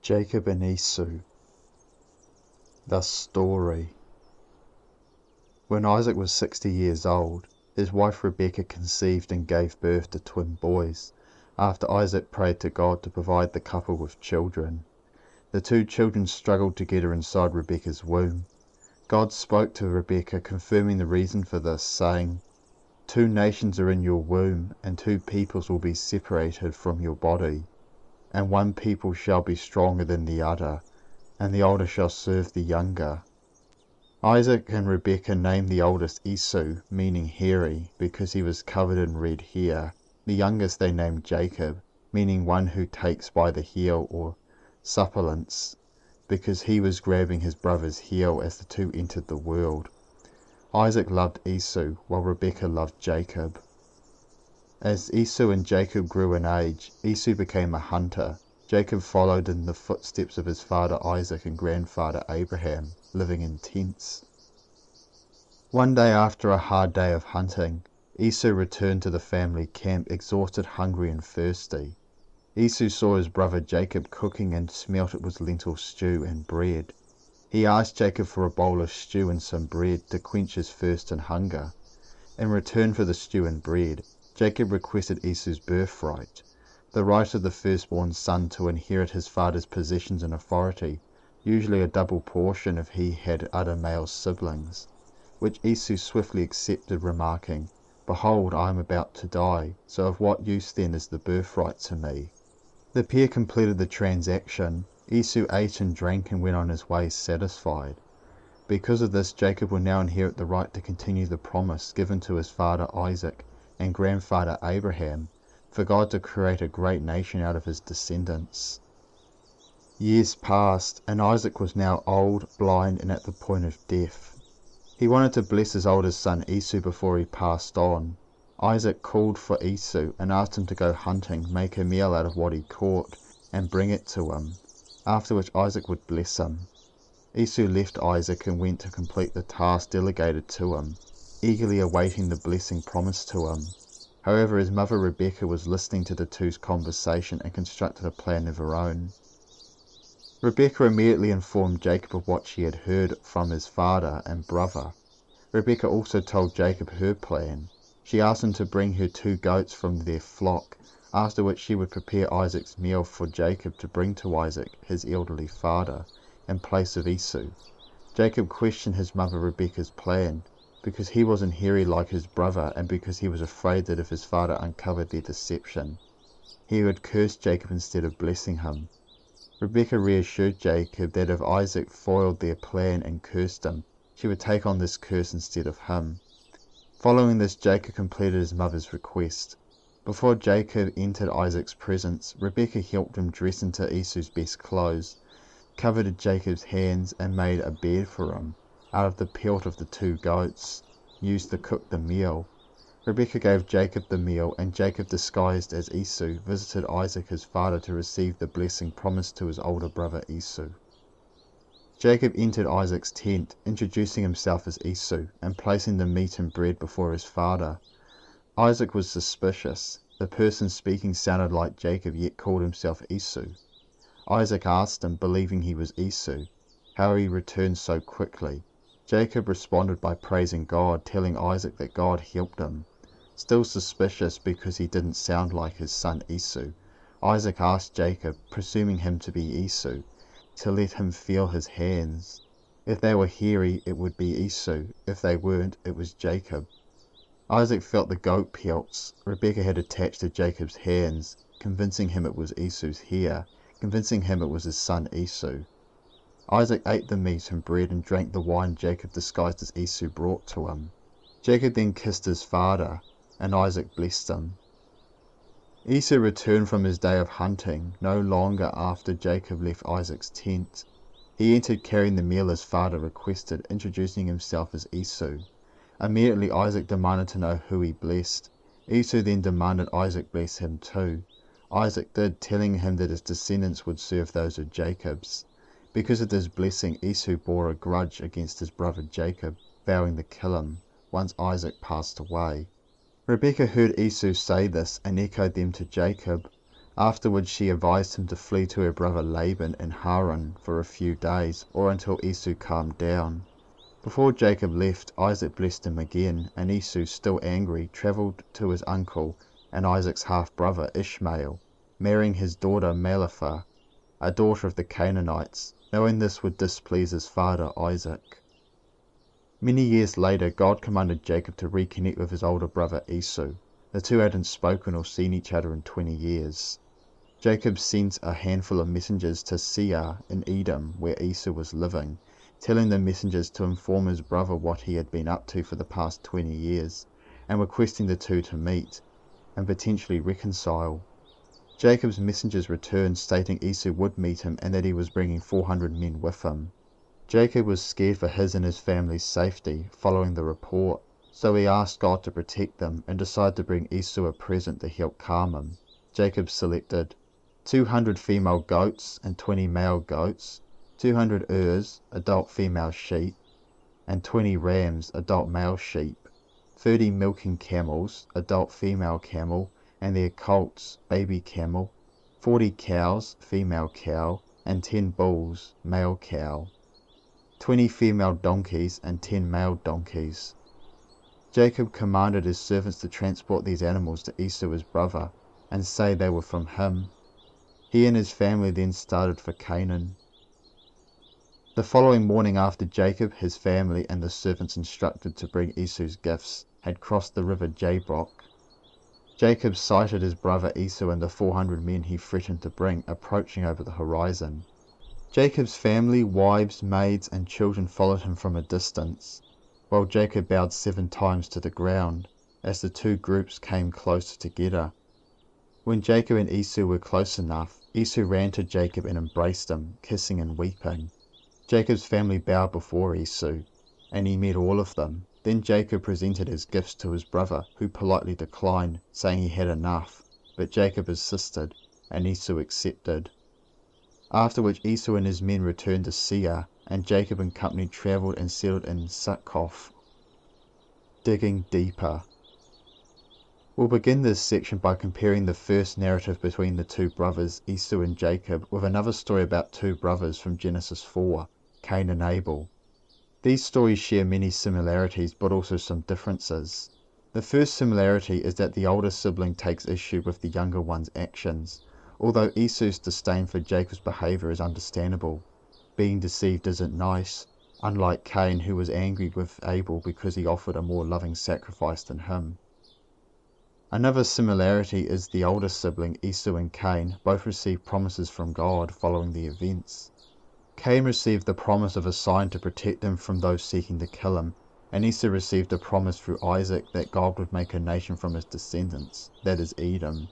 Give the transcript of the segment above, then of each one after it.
Jacob and Esau. The story. When Isaac was 60 years old, his wife Rebekah conceived and gave birth to twin boys, after Isaac prayed to God to provide the couple with children. The two children struggled together inside Rebekah's womb. God spoke to Rebekah, confirming the reason for this, saying, "Two nations are in your womb, and two peoples will be separated from your body. And one people shall be stronger than the other, and the older shall serve the younger." Isaac and Rebekah named the oldest Esau, meaning hairy, because he was covered in red hair. The youngest they named Jacob, meaning one who takes by the heel, or supplicants, because he was grabbing his brother's heel as the two entered the world. Isaac loved Esau, while Rebekah loved Jacob. As Esau and Jacob grew in age, Esau became a hunter. Jacob followed in the footsteps of his father Isaac and grandfather Abraham, living in tents. One day after a hard day of hunting, Esau returned to the family camp, exhausted, hungry and thirsty. Esau saw his brother Jacob cooking and smelt it was lentil stew and bread. He asked Jacob for a bowl of stew and some bread to quench his thirst and hunger. In return for the stew and bread, Jacob requested Esau's birthright, the right of the firstborn son to inherit his father's possessions and authority, usually a double portion if he had other male siblings, which Esau swiftly accepted, remarking, "Behold, I am about to die, so of what use then is the birthright to me?" The pair completed the transaction. Esau ate and drank and went on his way satisfied. Because of this, Jacob will now inherit the right to continue the promise given to his father Isaac and grandfather Abraham, for God to create a great nation out of his descendants. Years passed, and Isaac was now old, blind, and at the point of death. He wanted to bless his oldest son Esau before he passed on. Isaac called for Esau and asked him to go hunting, make a meal out of what he caught, and bring it to him, after which Isaac would bless him. Esau left Isaac and went to complete the task delegated to him, eagerly awaiting the blessing promised to him. However, his mother Rebekah was listening to the two's conversation and constructed a plan of her own. Rebekah immediately informed Jacob of what she had heard from his father and brother. Rebekah also told Jacob her plan. She asked him to bring her 2 goats from their flock, after which she would prepare Isaac's meal for Jacob to bring to Isaac, his elderly father, in place of Esau. Jacob questioned his mother Rebekah's plan, because he wasn't hairy like his brother, and because he was afraid that if his father uncovered their deception, he would curse Jacob instead of blessing him. Rebekah reassured Jacob that if Isaac foiled their plan and cursed him, she would take on this curse instead of him. Following this, Jacob completed his mother's request. Before Jacob entered Isaac's presence, Rebekah helped him dress into Esau's best clothes, covered Jacob's hands, and made a bed for him out of the pelt of the 2 goats used to cook the meal. Rebekah gave Jacob the meal, and Jacob, disguised as Esau, visited Isaac his father to receive the blessing promised to his older brother Esau. Jacob entered Isaac's tent, introducing himself as Esau, and placing the meat and bread before his father. Isaac was suspicious. The person speaking sounded like Jacob, yet called himself Esau. Isaac asked him, believing he was Esau, how he returned so quickly. Jacob responded by praising God, telling Isaac that God helped him. Still suspicious because he didn't sound like his son Esau, Isaac asked Jacob, presuming him to be Esau, to let him feel his hands. If they were hairy, it would be Esau. If they weren't, it was Jacob. Isaac felt the goat pelts Rebekah had attached to Jacob's hands, convincing him it was Esau's hair, convincing him it was his son Esau. Isaac ate the meat and bread and drank the wine Jacob, disguised as Esau, brought to him. Jacob then kissed his father, and Isaac blessed him. Esau returned from his day of hunting no longer after Jacob left Isaac's tent. He entered carrying the meal his father requested, introducing himself as Esau. Immediately Isaac demanded to know who he blessed. Esau then demanded Isaac bless him too. Isaac did, telling him that his descendants would serve those of Jacob's. Because of this blessing, Esau bore a grudge against his brother Jacob, vowing to kill him once Isaac passed away. Rebekah heard Esau say this and echoed them to Jacob. Afterwards she advised him to flee to her brother Laban in Haran for a few days, or until Esau calmed down. Before Jacob left, Isaac blessed him again, and Esau, still angry, travelled to his uncle and Isaac's half-brother Ishmael, marrying his daughter Malachah, a daughter of the Canaanites, knowing this would displease his father Isaac. Many years later, God commanded Jacob to reconnect with his older brother Esau. The two hadn't spoken or seen each other in 20 years. Jacob sent a handful of messengers to Seir in Edom, where Esau was living, telling the messengers to inform his brother what he had been up to for the past 20 years, and requesting the two to meet and potentially reconcile. Jacob's messengers returned, stating Esau would meet him and that he was bringing 400 men with him. Jacob was scared for his and his family's safety following the report, so he asked God to protect them and decided to bring Esau a present to help calm him. Jacob selected 200 female goats and 20 male goats, 200 ewes, adult female sheep, and 20 rams, adult male sheep, 30 milking camels, adult female camel, and their colts, baby camel, 40 cows, female cow, and 10 bulls, male cow, 20 female donkeys, and 10 male donkeys. Jacob commanded his servants to transport these animals to Esau his brother, and say they were from him. He and his family then started for Canaan. The following morning, after Jacob, his family, and the servants instructed to bring Esau's gifts had crossed the river Jabbok, Jacob sighted his brother Esau and the 400 men he threatened to bring approaching over the horizon. Jacob's family, wives, maids, and children followed him from a distance, while Jacob bowed 7 times to the ground as the two groups came closer together. When Jacob and Esau were close enough, Esau ran to Jacob and embraced him, kissing and weeping. Jacob's family bowed before Esau, and he met all of them. Then Jacob presented his gifts to his brother, who politely declined, saying he had enough, but Jacob insisted, and Esau accepted. After which Esau and his men returned to Seir, and Jacob and company travelled and settled in Succoth. Digging deeper. We'll begin this section by comparing the first narrative between the two brothers, Esau and Jacob, with another story about two brothers from Genesis 4, Cain and Abel. These stories share many similarities, but also some differences. The first similarity is that the older sibling takes issue with the younger one's actions, although Esau's disdain for Jacob's behaviour is understandable. Being deceived isn't nice, unlike Cain, who was angry with Abel because he offered a more loving sacrifice than him. Another similarity is the older sibling, Esau and Cain, both received promises from God following the events. Cain received the promise of a sign to protect him from those seeking to kill him, and Esau received a promise through Isaac that God would make a nation from his descendants, that is Edom.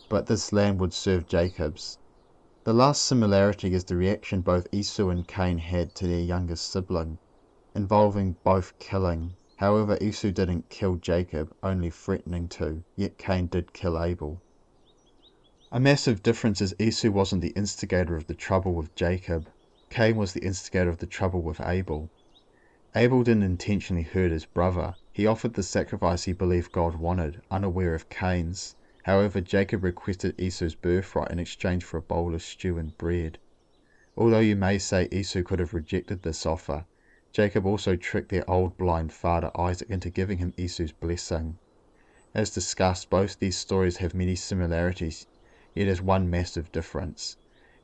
But this land would serve Jacob's. The last similarity is the reaction both Esau and Cain had to their youngest sibling, involving both killing. However, Esau didn't kill Jacob, only threatening to, yet Cain did kill Abel. A massive difference is Esau wasn't the instigator of the trouble with Jacob. Cain was the instigator of the trouble with Abel. Abel didn't intentionally hurt his brother. He offered the sacrifice he believed God wanted, unaware of Cain's. However, Jacob requested Esau's birthright in exchange for a bowl of stew and bread. Although you may say Esau could have rejected this offer, Jacob also tricked their old blind father Isaac into giving him Esau's blessing. As discussed, both these stories have many similarities, yet there's one massive difference.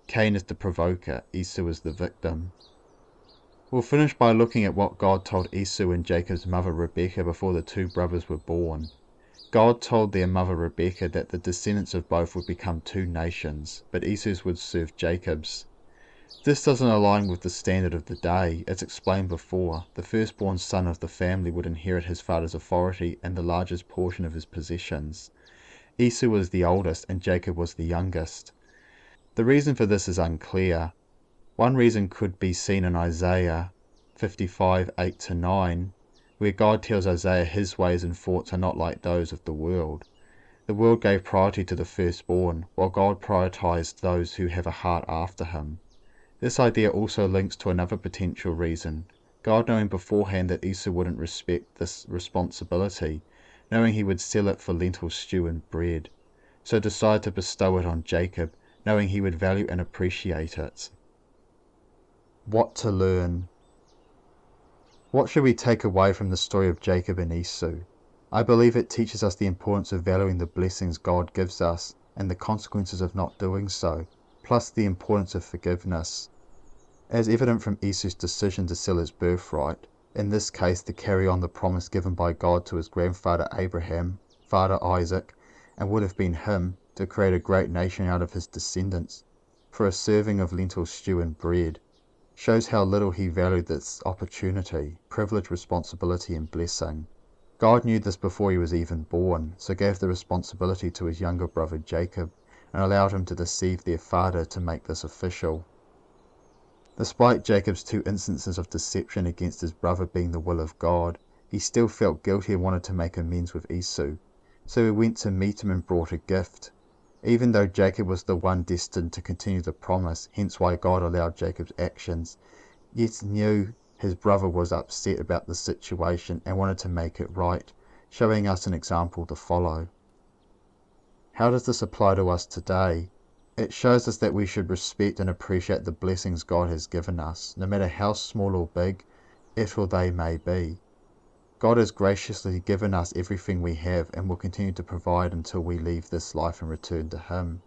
Cain is the provoker, Esau is the victim. We'll finish by looking at what God told Esau and Jacob's mother Rebekah before the two brothers were born. God told their mother Rebekah that the descendants of both would become 2 nations, but Esau's would serve Jacob's. This doesn't align with the standard of the day. As explained before, the firstborn son of the family would inherit his father's authority and the largest portion of his possessions. Esau was the oldest and Jacob was the youngest. The reason for this is unclear. One reason could be seen in Isaiah 55, 8-9, where God tells Isaiah his ways and thoughts are not like those of the world. The world gave priority to the firstborn, while God prioritized those who have a heart after him. This idea also links to another potential reason, God knowing beforehand that Esau wouldn't respect this responsibility, knowing he would sell it for lentil stew and bread. so decided to bestow it on Jacob, knowing he would value and appreciate it. What to learn? What should we take away from the story of Jacob and Esau? I believe it teaches us the importance of valuing the blessings God gives us and the consequences of not doing so, plus the importance of forgiveness. As evident from Esau's decision to sell his birthright, in this case to carry on the promise given by God to his grandfather Abraham, father Isaac, and would have been him, to create a great nation out of his descendants, for a serving of lentil stew and bread, shows how little he valued this opportunity, privilege, responsibility, and blessing. God knew this before he was even born, so gave the responsibility to his younger brother Jacob, and allowed him to deceive their father to make this official. Despite Jacob's 2 instances of deception against his brother being the will of God, he still felt guilty and wanted to make amends with Esau, so he went to meet him and brought a gift. Even though Jacob was the one destined to continue the promise, hence why God allowed Jacob's actions, yet knew his brother was upset about the situation and wanted to make it right, showing us an example to follow. How does this apply to us today? It shows us that we should respect and appreciate the blessings God has given us, no matter how small or big it or they may be. God has graciously given us everything we have and will continue to provide until we leave this life and return to Him.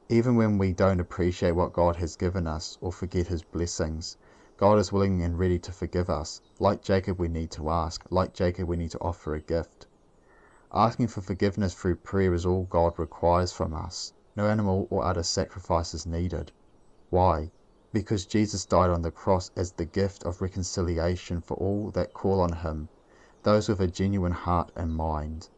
Even when we don't appreciate what God has given us or forget His blessings, God is willing and ready to forgive us. Like Jacob, we need to ask. Like Jacob, we need to offer a gift. Asking for forgiveness through prayer is all God requires from us. No animal or other sacrifice is needed. Why? Because Jesus died on the cross as the gift of reconciliation for all that call on Him, those with a genuine heart and mind.